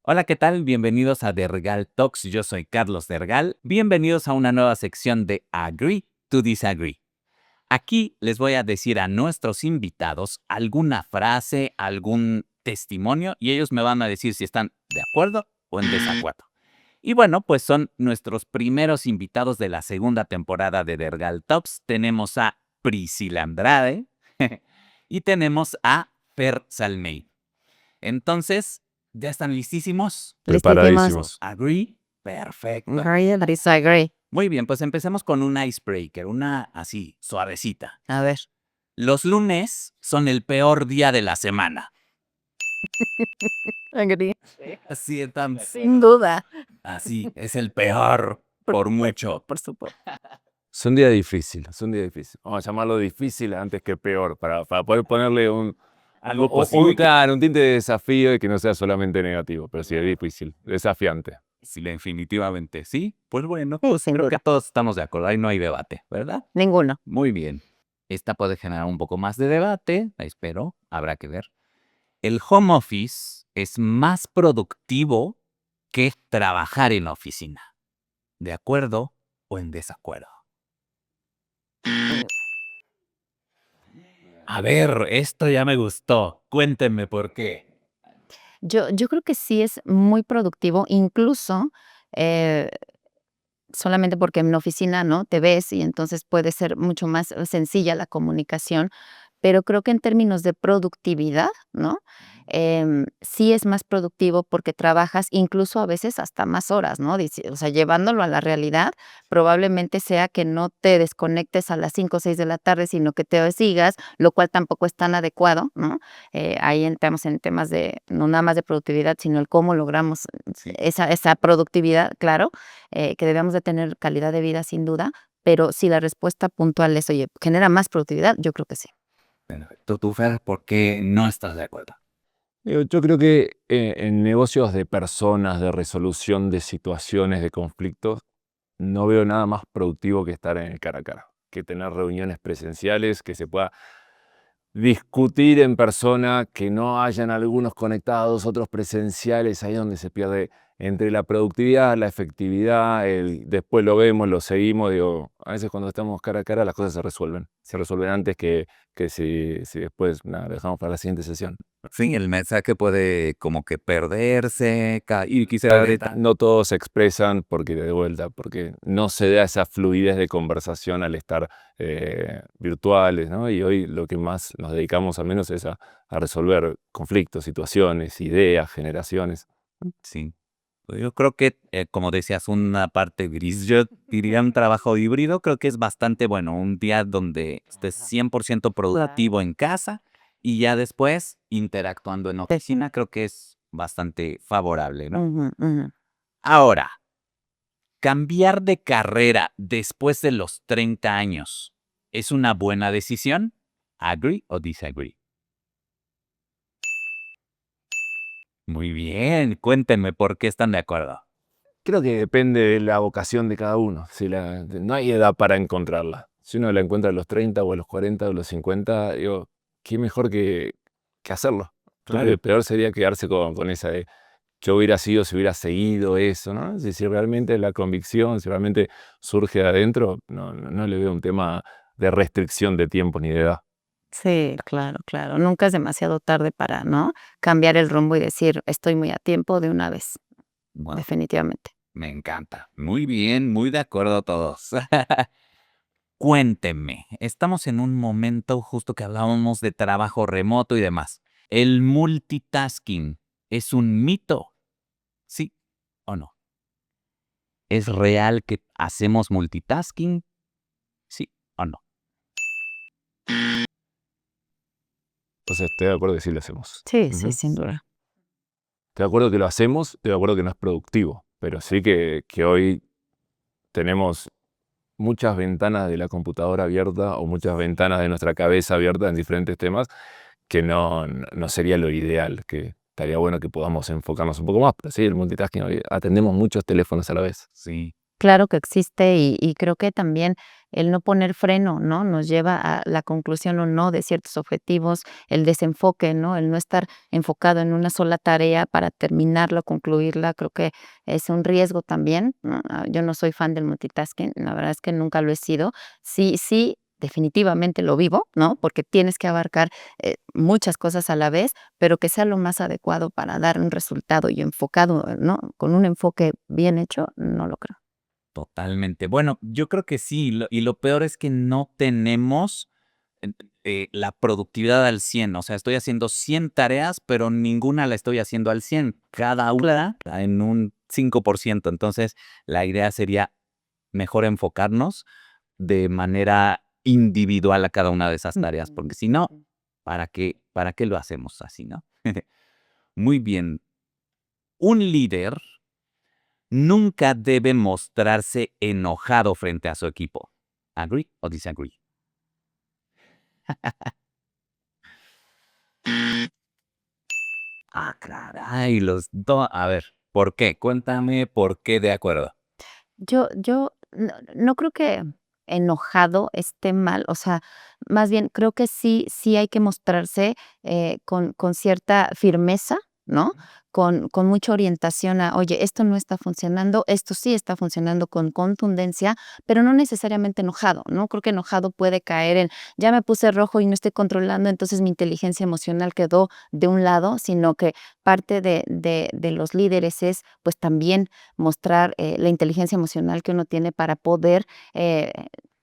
Hola, ¿qué tal? Bienvenidos a Dergal Talks. Yo soy Carlos Dergal. Bienvenidos a una nueva sección de Agree to Disagree. Aquí les voy a decir a nuestros invitados alguna frase, algún testimonio y ellos me van a decir si están de acuerdo o en desacuerdo. Y bueno, pues son nuestros primeros invitados de la segunda temporada de Dergal Talks. Tenemos a Priscila Andrade y tenemos a Fer Salmey. Entonces, ¿ya están listísimos? Preparadísimos. ¿Agree? Perfecto. Agree and disagree. Muy bien, pues empecemos con un icebreaker, una así, suavecita. A ver. Los lunes son el peor día de la semana. Agree. Así están. Sin duda. Así, es el peor, por mucho. Por supuesto. Es un día difícil. Vamos a llamarlo difícil antes que peor, para poder ponerle Algo positivo. un tinte de desafío y que no sea solamente negativo, pero sí es difícil, desafiante. Sí, definitivamente, sí. Pues bueno, Sí, sin creo que duda. todos estamos de acuerdo, ahí no hay debate, ¿verdad? Ninguno. Muy bien. Esta puede generar un poco más de debate, espero, habrá que ver. El home office es más productivo que trabajar en la oficina. ¿De acuerdo o en desacuerdo? A ver, esto ya me gustó. Cuéntenme por qué. Yo creo que sí es muy productivo, incluso solamente porque en la oficina, ¿no? Te ves y entonces puede ser mucho más sencilla la comunicación, pero creo que en términos de productividad, ¿no? Sí es más productivo porque trabajas incluso a veces hasta más horas, ¿no? O sea, llevándolo a la realidad, probablemente sea que no te desconectes a las 5 o 6 de la tarde, sino que te sigas, lo cual tampoco es tan adecuado, ¿no? Ahí entramos en temas de, no nada más de productividad, sino el cómo logramos Sí. esa productividad, claro, que debemos de tener calidad de vida sin duda, pero si la respuesta puntual es, oye, ¿genera más productividad? Yo creo que sí. Perfecto. Tú, Fer, ¿por qué no estás de acuerdo? Yo creo que en negocios de personas, de resolución de situaciones, de conflictos, no veo nada más productivo que estar en el cara a cara, que tener reuniones presenciales, que se pueda discutir en persona, que no hayan algunos conectados, otros presenciales, ahí es donde se pierde entre la productividad, la efectividad, después lo vemos, lo seguimos, digo, a veces cuando estamos cara a cara las cosas se resuelven antes que si después nada, dejamos para la siguiente sesión. Sí, el mensaje puede como que perderse y quizá No todos se expresan porque no se da esa fluidez de conversación al estar virtuales, ¿no? Y hoy lo que más nos dedicamos al menos es a resolver conflictos, situaciones, ideas, generaciones. Sí. Pues yo creo que, como decías, una parte gris. Yo diría un trabajo híbrido, creo que es bastante bueno. Un día donde estés 100% productivo en casa y ya después interactuando en oficina, creo que es bastante favorable, ¿no? Ujú, ujú. Ahora, cambiar de carrera después de los 30 años, ¿es una buena decisión? ¿Agree o disagree? Muy bien, cuéntenme por qué están de acuerdo. Creo que depende de la vocación de cada uno. No hay edad para encontrarla. Si uno la encuentra a los 30 o a los 40 o a los 50, digo, qué mejor que hacerlo. Claro. Peor sería quedarse con esa de yo hubiera sido si hubiera seguido eso, ¿no? Si realmente la convicción, si realmente surge de adentro, no le veo un tema de restricción de tiempo ni de edad. Sí, claro, claro. Nunca es demasiado tarde para, ¿no? Cambiar el rumbo y decir, estoy muy a tiempo de una vez, Bueno, definitivamente. me encanta. Muy bien, muy de acuerdo todos. Cuéntenme, estamos en un momento justo que hablábamos de trabajo remoto y demás. ¿El multitasking es un mito? ¿Sí o no? ¿Es real que hacemos multitasking? ¿Sí o no? Entonces estoy de acuerdo que sí lo hacemos. Sí, sí, sin duda. Estoy de acuerdo que lo hacemos, estoy de acuerdo que no es productivo, pero sí que hoy tenemos muchas ventanas de la computadora abierta o muchas ventanas de nuestra cabeza abierta en diferentes temas que no sería lo ideal, que estaría bueno que podamos enfocarnos un poco más, pero sí, el multitasking, hoy atendemos muchos teléfonos a la vez. Sí. Claro que existe y creo que también el no poner freno, ¿no? Nos lleva a la conclusión o no de ciertos objetivos, el desenfoque, ¿no? El no estar enfocado en una sola tarea para terminarla, concluirla, creo que es un riesgo también, ¿no? Yo no soy fan del multitasking, la verdad es que nunca lo he sido. Sí, sí, definitivamente lo vivo, ¿no? Porque tienes que abarcar, muchas cosas a la vez, pero que sea lo más adecuado para dar un resultado y enfocado, ¿no? Con un enfoque bien hecho, no lo creo. Totalmente. Bueno, yo creo que sí, y lo peor es que no tenemos en la productividad al 100. O sea, estoy haciendo 100 tareas, pero ninguna la estoy haciendo al 100. Cada una está en un 5%. Entonces, la idea sería mejor enfocarnos de manera individual a cada una de esas tareas, porque si no, ¿para qué lo hacemos así, no? Muy bien. Un líder nunca debe mostrarse enojado frente a su equipo. ¿Agree o disagree? Ah, caray, los dos. A ver, ¿por qué? Cuéntame por qué de acuerdo. Yo no creo que enojado esté mal, o sea, más bien creo que sí hay que mostrarse, con cierta firmeza, ¿no? Con mucha orientación a, oye, esto no está funcionando, esto sí está funcionando con contundencia, pero no necesariamente enojado, ¿no? Creo que enojado puede caer en, ya me puse rojo y no estoy controlando, entonces mi inteligencia emocional quedó de un lado, sino que parte de los líderes es, pues, también mostrar, la inteligencia emocional que uno tiene para poder,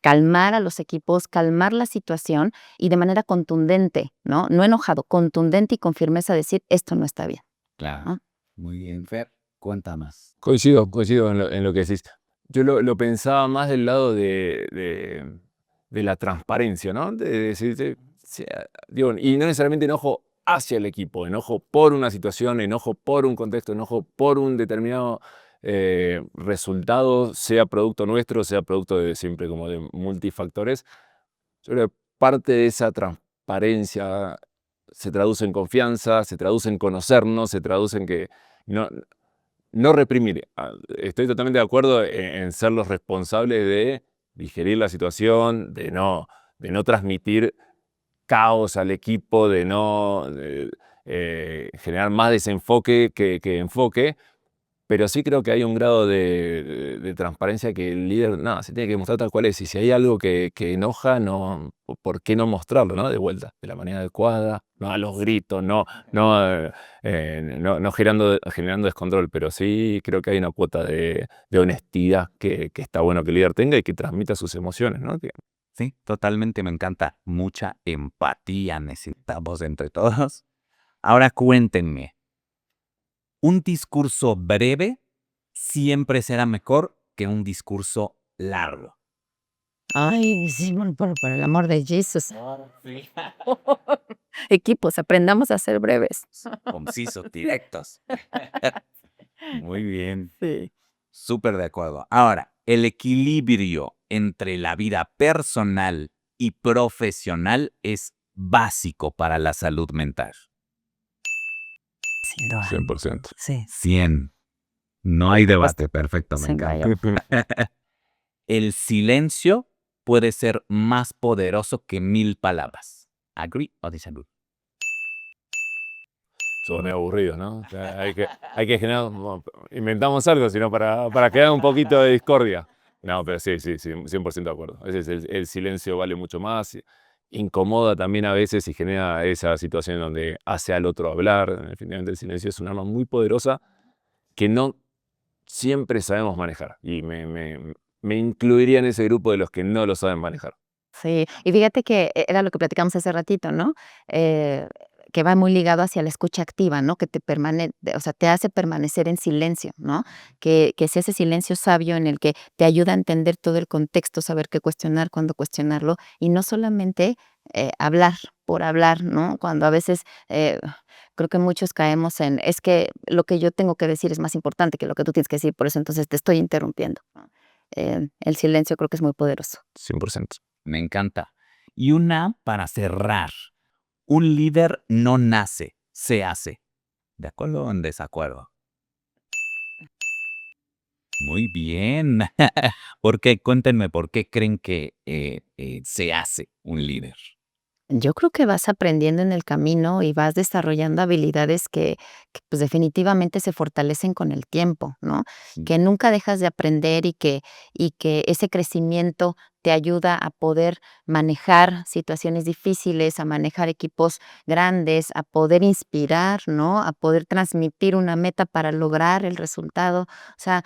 calmar a los equipos, calmar la situación y de manera contundente, ¿no? No enojado, contundente y con firmeza decir: "Esto no está bien", Claro. ¿no? Muy bien, Fer. Cuenta más. Coincido en lo que decís. Yo lo pensaba más del lado de la transparencia, ¿no? De decirte, digo, y no necesariamente enojo hacia el equipo, enojo por una situación, enojo por un contexto, enojo por un determinado resultado, sea producto nuestro, sea producto de siempre como de multifactores. Yo creo que parte de esa transparencia se traduce en confianza, se traduce en conocernos, se traduce en que no, no reprimir. Estoy totalmente de acuerdo en ser los responsables de digerir la situación, de no transmitir caos al equipo, de no generar más desenfoque que enfoque, pero sí creo que hay un grado de transparencia que el líder, nada, se tiene que mostrar tal cual es. Y si hay algo que enoja, no, ¿por qué no mostrarlo, no? De vuelta, de la manera adecuada, no a los gritos, no generando descontrol, pero sí creo que hay una cuota de honestidad que está bueno que el líder tenga y que transmita sus emociones, ¿no? Sí, totalmente me encanta. Mucha empatía necesitamos entre todos. Ahora cuéntenme, un discurso breve siempre será mejor que un discurso largo. Ay, sí, bueno, por el amor de Jesús. Sí. Equipos, aprendamos a ser breves. Concisos, directos. Muy bien. Sí. Súper de acuerdo. Ahora, el equilibrio entre la vida personal y profesional es básico para la salud mental. Sin duda. 100%. Sí, 100. No hay debate. Perfecto, me sin encanta. rayos. El silencio puede ser más poderoso que 1000 palabras. ¿Agree o disagree? Somos medio aburridos, ¿no? O sea, hay que generar, inventamos algo, sino para crear un poquito de discordia. No, pero sí, 100% de acuerdo. A veces el silencio vale mucho más, incomoda también a veces y genera esa situación donde hace al otro hablar. Definitivamente el silencio es un arma muy poderosa que no siempre sabemos manejar. Y me incluiría en ese grupo de los que no lo saben manejar. Sí, y fíjate que era lo que platicamos hace ratito, ¿no? Que va muy ligado hacia la escucha activa, ¿no? Que o sea, te hace permanecer en silencio, ¿no? Que es ese silencio sabio en el que te ayuda a entender todo el contexto, saber qué cuestionar, cuándo cuestionarlo, y no solamente, hablar por hablar, ¿no? Cuando a veces, creo que muchos caemos en, es que lo que yo tengo que decir es más importante que lo que tú tienes que decir, por eso entonces te estoy interrumpiendo, ¿no? El silencio creo que es muy poderoso. 100%. Me encanta. Y una para cerrar. Un líder no nace, se hace. ¿De acuerdo o en desacuerdo? Muy bien. ¿Por qué? Cuéntenme, ¿por qué creen que se hace un líder? Yo creo que vas aprendiendo en el camino y vas desarrollando habilidades pues, definitivamente se fortalecen con el tiempo, ¿no? Mm. Que nunca dejas de aprender y que ese crecimiento te ayuda a poder manejar situaciones difíciles, a manejar equipos grandes, a poder inspirar, ¿no? A poder transmitir una meta para lograr el resultado. O sea,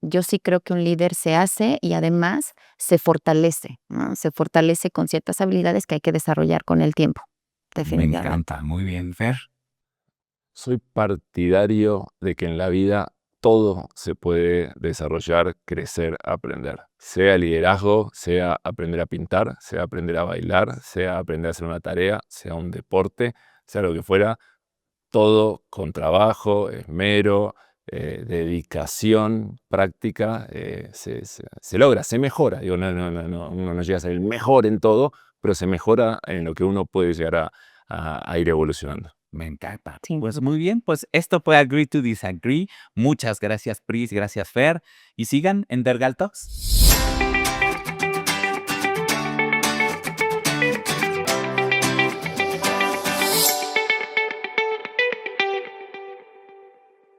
yo sí creo que un líder se hace y además se fortalece, ¿no? Se fortalece con ciertas habilidades que hay que desarrollar con el tiempo, Me definitivamente. encanta, muy bien, Fer. Soy partidario de que en la vida todo se puede desarrollar, crecer, aprender. Sea liderazgo, sea aprender a pintar, sea aprender a bailar, sea aprender a hacer una tarea, sea un deporte, sea lo que fuera, todo con trabajo, esmero, dedicación, práctica, se logra, se mejora. Digo, uno no llega a ser el mejor en todo, pero se mejora en lo que uno puede llegar a ir evolucionando. Me encanta. Sí. Pues muy bien, pues esto fue Agree to Disagree. Muchas gracias, Pris, gracias, Fer. Y sigan en Dergal Talks.